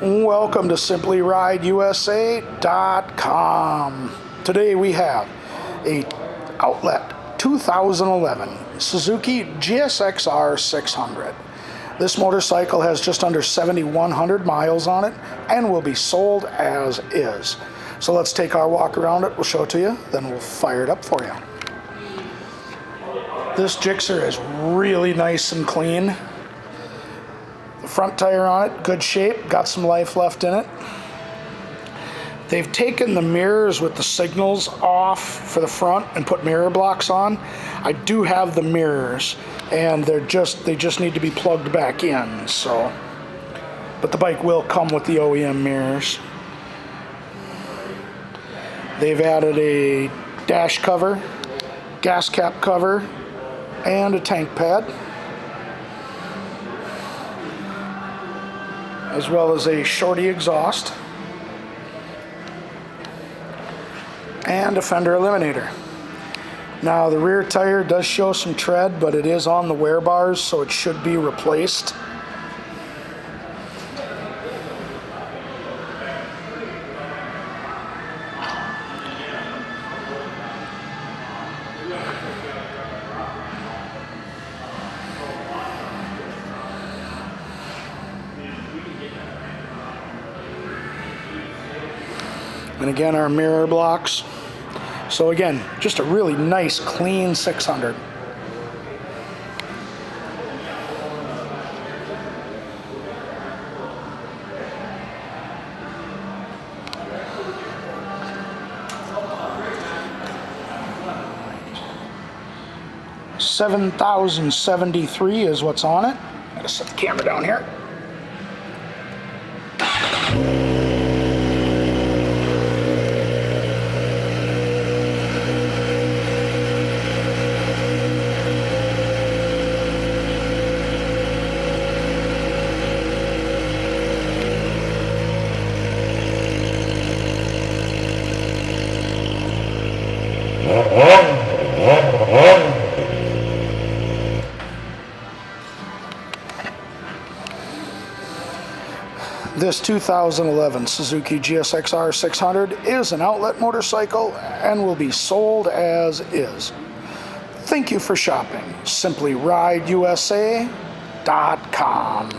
Welcome to SimplyRideUSA.com. Today we have a outlet 2011 Suzuki GSX R600. This motorcycle has just under 7,100 miles on it and will be sold as is. So let's take our walk around it, we'll show it to you, then we'll fire it up for you. This Gixxer is really nice and clean. The front tire on it, good shape, got some life left in it. They've taken the mirrors with the signals off for the front and put mirror blocks on. I do have the mirrors, and they just need to be plugged back in. So, but the bike will come with the OEM mirrors. They've added a dash cover, gas cap cover, and a tank pad, as well as a shorty exhaust and a fender eliminator. Now the rear tire does show some tread, but it is on the wear bars, so it should be replaced. And again, our mirror blocks. So again, just a really nice, clean 600. $7,073 is what's on it. Gotta set the camera down here. This 2011 Suzuki GSX R600 is an outlet motorcycle and will be sold as is. Thank you for shopping. SimplyRideUSA.com.